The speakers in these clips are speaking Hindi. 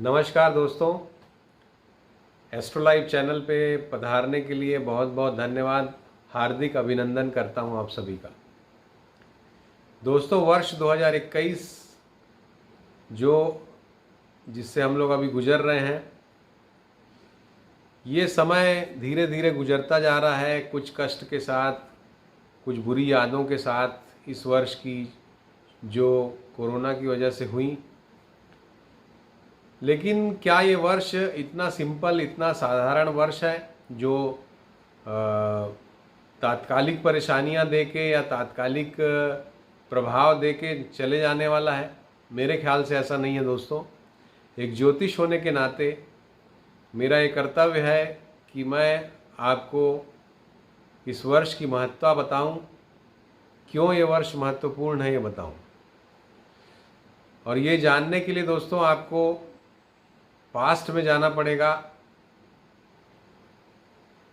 नमस्कार दोस्तों, एस्ट्रो लाइव चैनल पे पधारने के लिए बहुत बहुत धन्यवाद। हार्दिक अभिनंदन करता हूं आप सभी का। दोस्तों, वर्ष 2021 जिससे हम लोग अभी गुजर रहे हैं, ये समय धीरे धीरे गुजरता जा रहा है, कुछ कष्ट के साथ, कुछ बुरी यादों के साथ। इस वर्ष की जो कोरोना की वजह से हुई, लेकिन क्या ये वर्ष इतना सिंपल, इतना साधारण वर्ष है जो तात्कालिक परेशानियां देके या तात्कालिक प्रभाव देके चले जाने वाला है? मेरे ख्याल से ऐसा नहीं है दोस्तों। एक ज्योतिष होने के नाते मेरा ये कर्तव्य है कि मैं आपको इस वर्ष की महत्ता बताऊं, क्यों ये वर्ष महत्वपूर्ण है ये बताऊं। और ये जानने के लिए दोस्तों आपको पास्ट में जाना पड़ेगा।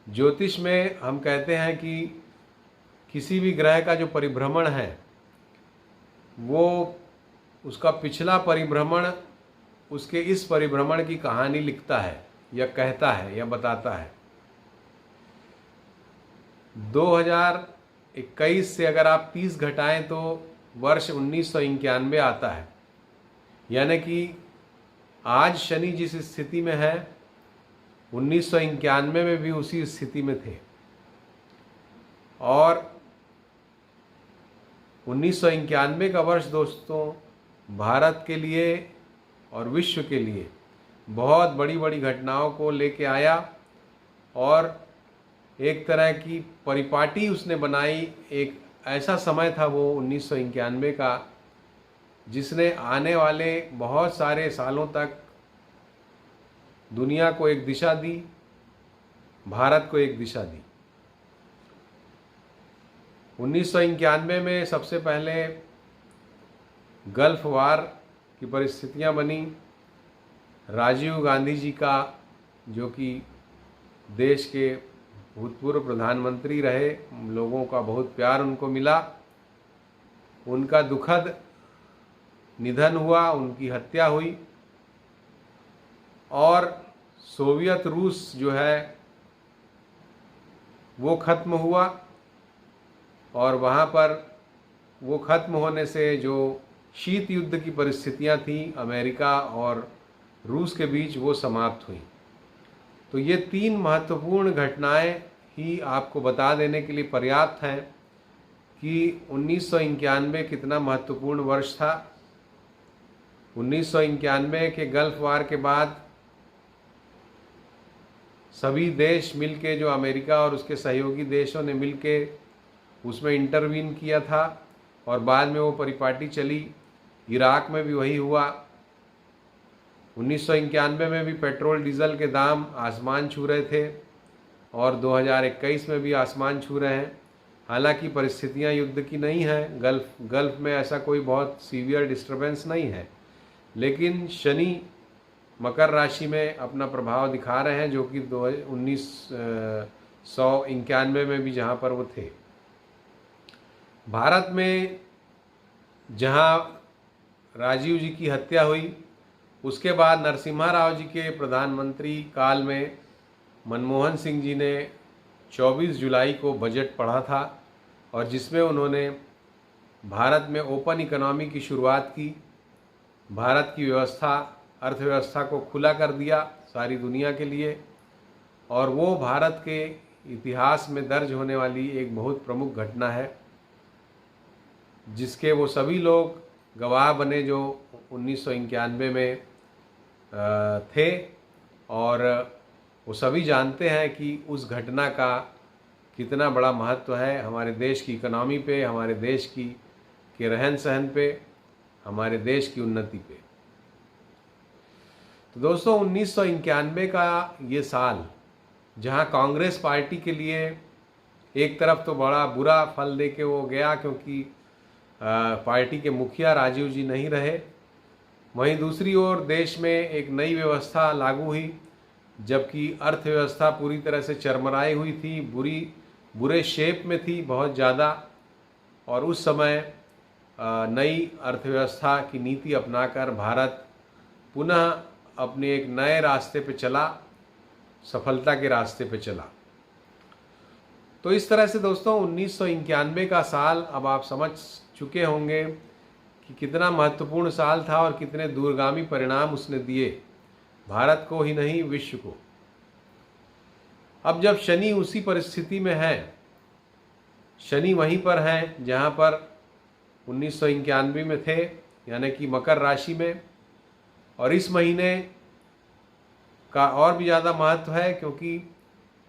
ज्योतिष में हम कहते हैं कि किसी भी ग्रह का जो परिभ्रमण है, वो उसका पिछला परिभ्रमण उसके इस परिभ्रमण की कहानी लिखता है या कहता है या बताता है। 2021 से अगर आप 30 घटाएं तो वर्ष 1991 आता है। यानी कि आज शनि जिस स्थिति में है, 1991 में भी उसी स्थिति में थे। और 1991 का वर्ष दोस्तों भारत के लिए और विश्व के लिए बहुत बड़ी बड़ी घटनाओं को लेके आया और एक तरह की परिपाटी उसने बनाई। एक ऐसा समय था वो 1991 का, जिसने आने वाले बहुत सारे सालों तक दुनिया को एक दिशा दी, भारत को एक दिशा दी। 1991 में सबसे पहले गल्फ वार की परिस्थितियां बनी। राजीव गांधी जी का, जो कि देश के भूतपूर्व प्रधानमंत्री रहे, लोगों का बहुत प्यार उनको मिला, उनका दुखद निधन हुआ, उनकी हत्या हुई। और सोवियत रूस जो है वो ख़त्म हुआ, और वहाँ पर वो ख़त्म होने से जो शीत युद्ध की परिस्थितियाँ थी अमेरिका और रूस के बीच, वो समाप्त हुई। तो ये 3 महत्वपूर्ण घटनाएं ही आपको बता देने के लिए पर्याप्त हैं कि 1991 कितना महत्वपूर्ण वर्ष था। 1991 के गल्फ वार के बाद सभी देश मिलके, जो अमेरिका और उसके सहयोगी देशों ने मिलके उसमें इंटरवीन किया था, और बाद में वो परिपाटी चली। इराक में भी वही हुआ। 1991 में भी पेट्रोल डीजल के दाम आसमान छू रहे थे, और 2021 में भी आसमान छू रहे हैं। हालांकि परिस्थितियां युद्ध की नहीं हैं, गल्फ में ऐसा कोई बहुत सीवियर डिस्टर्बेंस नहीं है, लेकिन शनि मकर राशि में अपना प्रभाव दिखा रहे हैं, जो कि 1991 में भी जहां पर वो थे। भारत में जहां राजीव जी की हत्या हुई, उसके बाद नरसिम्हा राव जी के प्रधानमंत्री काल में मनमोहन सिंह जी ने 24 जुलाई को बजट पढ़ा था, और जिसमें उन्होंने भारत में ओपन इकोनॉमी की शुरुआत की। भारत की अर्थव्यवस्था को खुला कर दिया सारी दुनिया के लिए, और वो भारत के इतिहास में दर्ज होने वाली एक बहुत प्रमुख घटना है, जिसके वो सभी लोग गवाह बने जो 1991 में थे। और वो सभी जानते हैं कि उस घटना का कितना बड़ा महत्व है हमारे देश की इकोनॉमी पे, हमारे देश के रहन सहन पे, हमारे देश की उन्नति पे। तो दोस्तों, 1991 का ये साल, जहां कांग्रेस पार्टी के लिए एक तरफ तो बड़ा बुरा फल दे के वो गया, क्योंकि पार्टी के मुखिया राजीव जी नहीं रहे, वहीं दूसरी ओर देश में एक नई व्यवस्था लागू हुई, जबकि अर्थव्यवस्था पूरी तरह से चरमराई हुई थी, बुरे शेप में थी बहुत ज़्यादा। और उस समय नई अर्थव्यवस्था की नीति अपनाकर भारत पुनः अपने एक नए रास्ते पे चला, सफलता के रास्ते पे चला। तो इस तरह से दोस्तों 1991 का साल अब आप समझ चुके होंगे कि कितना महत्वपूर्ण साल था और कितने दूरगामी परिणाम उसने दिए, भारत को ही नहीं विश्व को। अब जब शनि उसी परिस्थिति में है, शनि वहीं पर हैं जहां पर 1991 में थे, यानी कि मकर राशि में। और इस महीने का और भी ज़्यादा महत्व है क्योंकि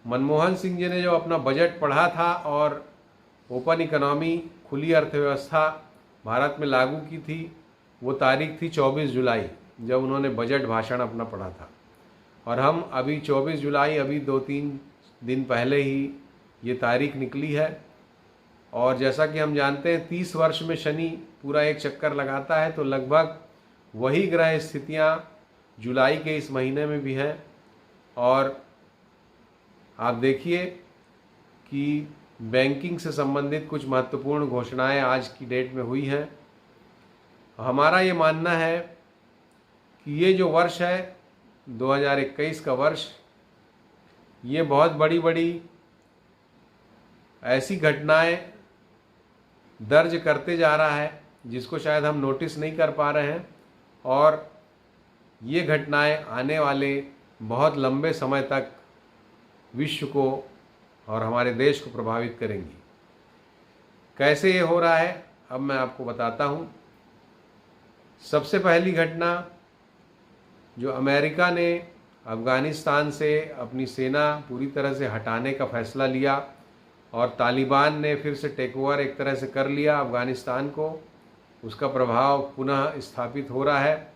मनमोहन सिंह जी ने जो अपना बजट पढ़ा था और ओपन इकोनॉमी, खुली अर्थव्यवस्था भारत में लागू की थी, वो तारीख थी 24 जुलाई, जब उन्होंने बजट भाषण अपना पढ़ा था। और हम अभी 24 जुलाई, अभी 2-3 दिन पहले ही ये तारीख निकली है। और जैसा कि हम जानते हैं 30 वर्ष में शनि पूरा एक चक्कर लगाता है, तो लगभग वही ग्रह स्थितियाँ जुलाई के इस महीने में भी हैं। और आप देखिए कि बैंकिंग से संबंधित कुछ महत्वपूर्ण घोषणाएं आज की डेट में हुई हैं। हमारा ये मानना है कि ये जो वर्ष है 2021 का वर्ष, ये बहुत बड़ी बड़ी ऐसी घटनाएं दर्ज करते जा रहा है जिसको शायद हम नोटिस नहीं कर पा रहे हैं। और ये घटनाएं आने वाले बहुत लंबे समय तक विश्व को और हमारे देश को प्रभावित करेंगी। कैसे ये हो रहा है अब मैं आपको बताता हूँ। सबसे पहली घटना, जो अमेरिका ने अफ़गानिस्तान से अपनी सेना पूरी तरह से हटाने का फैसला लिया और तालिबान ने फिर से टेक ओवर एक तरह से कर लिया अफ़गानिस्तान को, उसका प्रभाव पुनः स्थापित हो रहा है।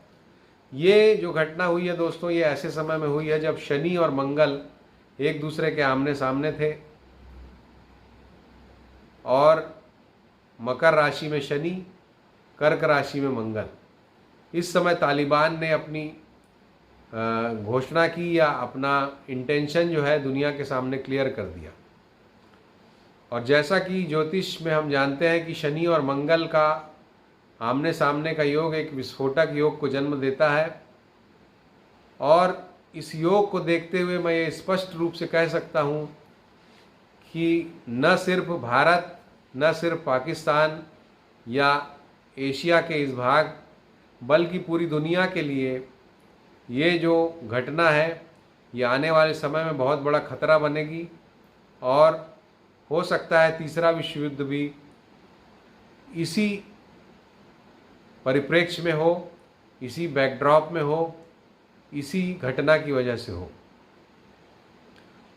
ये जो घटना हुई है दोस्तों, ये ऐसे समय में हुई है जब शनि और मंगल एक दूसरे के आमने सामने थे। और मकर राशि में शनि, कर्क राशि में मंगल। इस समय तालिबान ने अपनी घोषणा की या अपना इंटेंशन जो है दुनिया के सामने क्लियर कर दिया। और जैसा कि ज्योतिष में हम जानते हैं कि शनि और मंगल का आमने सामने का योग एक विस्फोटक योग को जन्म देता है। और इस योग को देखते हुए मैं ये स्पष्ट रूप से कह सकता हूँ कि न सिर्फ भारत, न सिर्फ पाकिस्तान या एशिया के इस भाग, बल्कि पूरी दुनिया के लिए ये जो घटना है ये आने वाले समय में बहुत बड़ा खतरा बनेगी। और हो सकता है तीसरा विश्व युद्ध भी इसी परिप्रेक्ष्य में हो, इसी बैकड्रॉप में हो, इसी घटना की वजह से हो।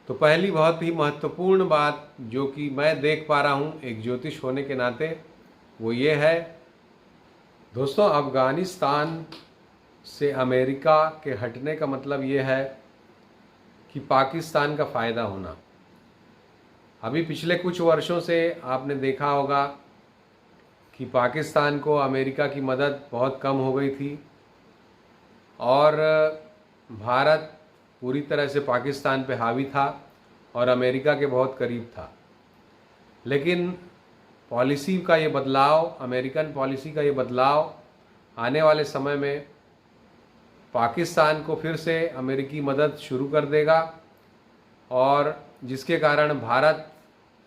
तो पहली बहुत ही महत्वपूर्ण बात जो कि मैं देख पा रहा हूँ एक ज्योतिष होने के नाते, वो ये है दोस्तों, अफ़गानिस्तान से अमेरिका के हटने का मतलब ये है कि पाकिस्तान का फ़ायदा होना। अभी पिछले कुछ वर्षों से आपने देखा होगा कि पाकिस्तान को अमेरिका की मदद बहुत कम हो गई थी और भारत पूरी तरह से पाकिस्तान पे हावी था और अमेरिका के बहुत करीब था। लेकिन पॉलिसी का ये बदलाव, अमेरिकन पॉलिसी का ये बदलाव आने वाले समय में पाकिस्तान को फिर से अमेरिकी मदद शुरू कर देगा और जिसके कारण भारत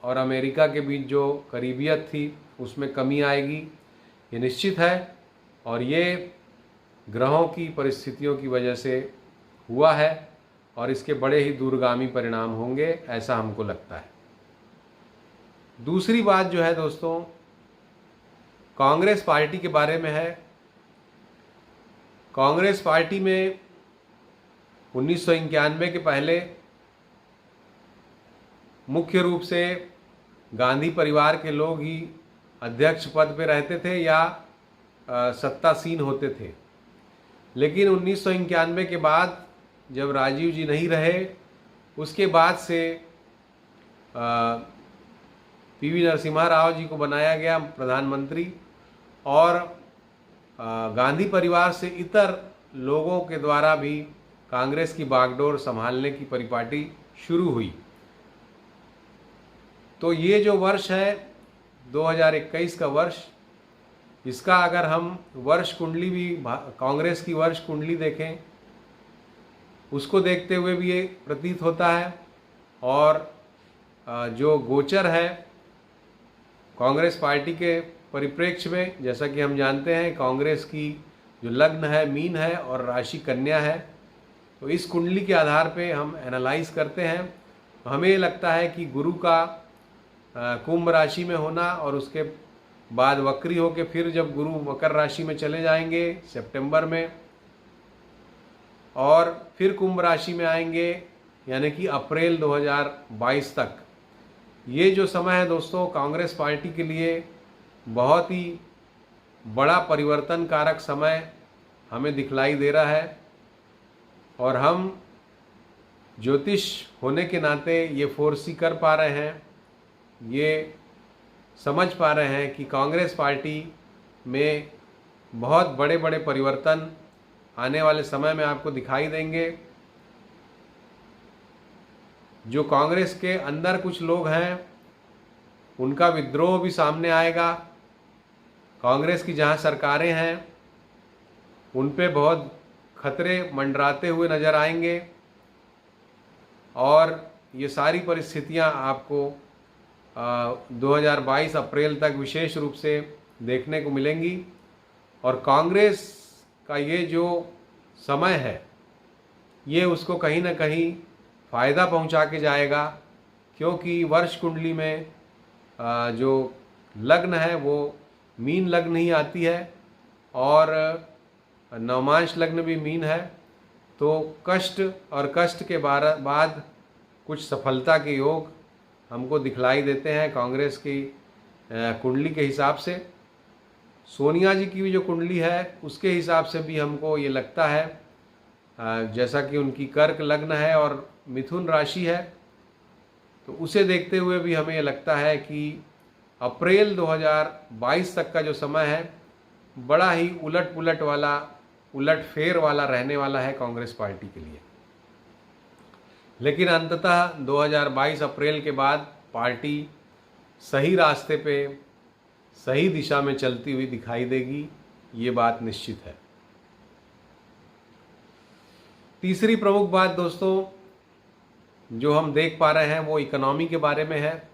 और अमेरिका के बीच जो करीबियत थी उसमें कमी आएगी, ये निश्चित है। और ये ग्रहों की परिस्थितियों की वजह से हुआ है और इसके बड़े ही दूरगामी परिणाम होंगे, ऐसा हमको लगता है। दूसरी बात जो है दोस्तों, कांग्रेस पार्टी के बारे में है। कांग्रेस पार्टी में 1991 के पहले मुख्य रूप से गांधी परिवार के लोग ही अध्यक्ष पद पे रहते थे या सत्तासीन होते थे। लेकिन 1991 के बाद जब राजीव जी नहीं रहे, उसके बाद से पीवी नरसिम्हा राव जी को बनाया गया प्रधानमंत्री और गांधी परिवार से इतर लोगों के द्वारा भी कांग्रेस की बागडोर संभालने की परिपाटी शुरू हुई। तो ये जो वर्ष है 2021 का वर्ष, इसका अगर हम वर्ष कुंडली भी, कांग्रेस की वर्ष कुंडली देखें उसको देखते हुए भी ये प्रतीत होता है। और जो गोचर है कांग्रेस पार्टी के परिप्रेक्ष्य में, जैसा कि हम जानते हैं कांग्रेस की जो लग्न है मीन है और राशि कन्या है, तो इस कुंडली के आधार पे हम एनालाइज करते हैं। हमें लगता है कि गुरु का कुंभ राशि में होना और उसके बाद वक्री होकर फिर जब गुरु मकर राशि में चले जाएंगे सितंबर में और फिर कुंभ राशि में आएंगे यानी कि अप्रैल 2022 तक, ये जो समय है दोस्तों कांग्रेस पार्टी के लिए बहुत ही बड़ा परिवर्तन कारक समय हमें दिखलाई दे रहा है। और हम ज्योतिष होने के नाते ये फोरसी कर पा रहे हैं, ये समझ पा रहे हैं कि कांग्रेस पार्टी में बहुत बड़े बड़े परिवर्तन आने वाले समय में आपको दिखाई देंगे। जो कांग्रेस के अंदर कुछ लोग हैं उनका विद्रोह भी सामने आएगा। कांग्रेस की जहां सरकारें हैं उन पे बहुत खतरे मंडराते हुए नज़र आएंगे और ये सारी परिस्थितियां आपको 2022 अप्रैल तक विशेष रूप से देखने को मिलेंगी। और कांग्रेस का ये जो समय है ये उसको कहीं ना कहीं फ़ायदा पहुंचा के जाएगा, क्योंकि वर्ष कुंडली में जो लग्न है वो मीन लग्न ही आती है और नवमांश लग्न भी मीन है। तो कष्ट और कष्ट के बाद कुछ सफलता के योग हमको दिखलाई देते हैं कांग्रेस की कुंडली के हिसाब से। सोनिया जी की भी जो कुंडली है उसके हिसाब से भी हमको ये लगता है, जैसा कि उनकी कर्क लग्न है और मिथुन राशि है, तो उसे देखते हुए भी हमें ये लगता है कि अप्रैल 2022 तक का जो समय है बड़ा ही उलट पुलट वाला, उलट फेर वाला रहने वाला है कांग्रेस पार्टी के लिए। लेकिन अंततः 2022 अप्रैल के बाद पार्टी सही रास्ते पे सही दिशा में चलती हुई दिखाई देगी, ये बात निश्चित है। तीसरी प्रमुख बात दोस्तों जो हम देख पा रहे हैं वो इकोनॉमी के बारे में है।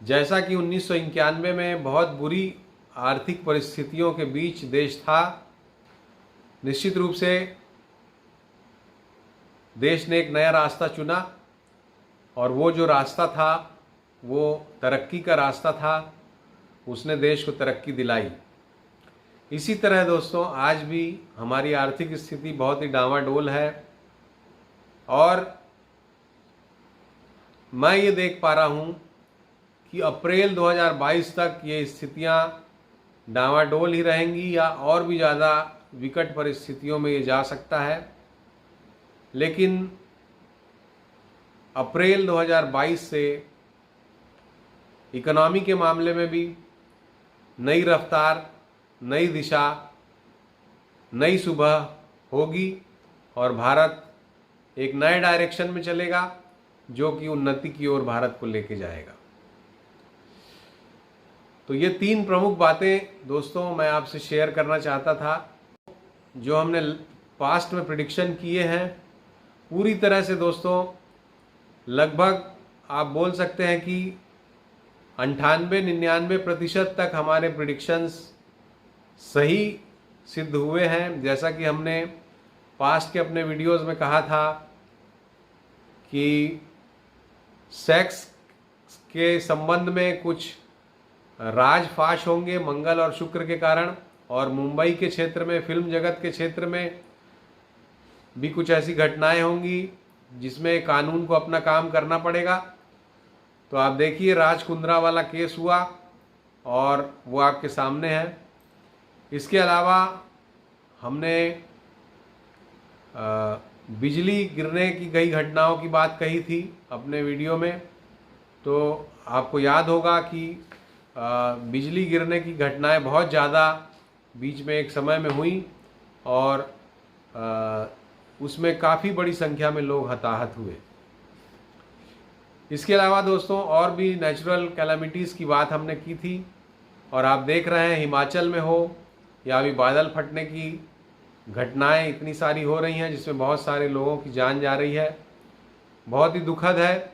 जैसा कि 1991 में बहुत बुरी आर्थिक परिस्थितियों के बीच देश था, निश्चित रूप से देश ने एक नया रास्ता चुना और वो जो रास्ता था वो तरक्की का रास्ता था, उसने देश को तरक्की दिलाई। इसी तरह दोस्तों आज भी हमारी आर्थिक स्थिति बहुत ही डामाडोल है और मैं ये देख पा रहा हूँ कि अप्रैल 2022 तक ये स्थितियाँ डामाडोल ही रहेंगी या और भी ज़्यादा विकट परिस्थितियों में ये जा सकता है। लेकिन अप्रैल 2022 से इकोनॉमी के मामले में भी नई रफ्तार, नई दिशा, नई सुबह होगी और भारत एक नए डायरेक्शन में चलेगा जो कि उन्नति की ओर भारत को लेके जाएगा। तो ये तीन प्रमुख बातें दोस्तों मैं आपसे शेयर करना चाहता था। जो हमने पास्ट में प्रेडिक्शन किए हैं पूरी तरह से दोस्तों लगभग आप बोल सकते हैं कि 98-99% तक हमारे प्रेडिक्शंस सही सिद्ध हुए हैं। जैसा कि हमने पास्ट के अपने वीडियोस में कहा था कि सेक्स के संबंध में कुछ राजफाश होंगे मंगल और शुक्र के कारण, और मुंबई के क्षेत्र में, फिल्म जगत के क्षेत्र में भी कुछ ऐसी घटनाएं होंगी जिसमें कानून को अपना काम करना पड़ेगा। तो आप देखिए राज कुंद्रा वाला केस हुआ और वो आपके सामने है। इसके अलावा हमने बिजली गिरने की कई घटनाओं की बात कही थी अपने वीडियो में। तो आपको याद होगा कि बिजली गिरने की घटनाएं बहुत ज़्यादा बीच में एक समय में हुई और उसमें काफ़ी बड़ी संख्या में लोग हताहत हुए। इसके अलावा दोस्तों और भी नेचुरल कैलामिटीज़ की बात हमने की थी और आप देख रहे हैं हिमाचल में हो या अभी बादल फटने की घटनाएं इतनी सारी हो रही हैं जिसमें बहुत सारे लोगों की जान जा रही है। बहुत ही दुखद है,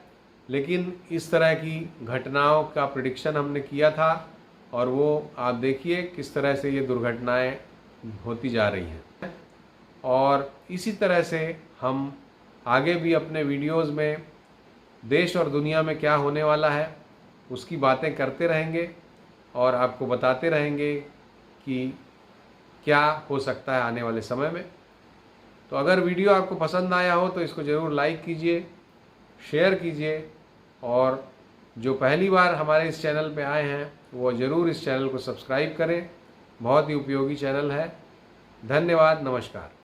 लेकिन इस तरह की घटनाओं का प्रिडिक्शन हमने किया था और वो आप देखिए किस तरह से ये दुर्घटनाएं होती जा रही हैं। और इसी तरह से हम आगे भी अपने वीडियोस में देश और दुनिया में क्या होने वाला है उसकी बातें करते रहेंगे और आपको बताते रहेंगे कि क्या हो सकता है आने वाले समय में। तो अगर वीडियो आपको पसंद आया हो तो इसको ज़रूर लाइक कीजिए, शेयर कीजिए और जो पहली बार हमारे इस चैनल पे आए हैं वो ज़रूर इस चैनल को सब्सक्राइब करें। बहुत ही उपयोगी चैनल है। धन्यवाद, नमस्कार।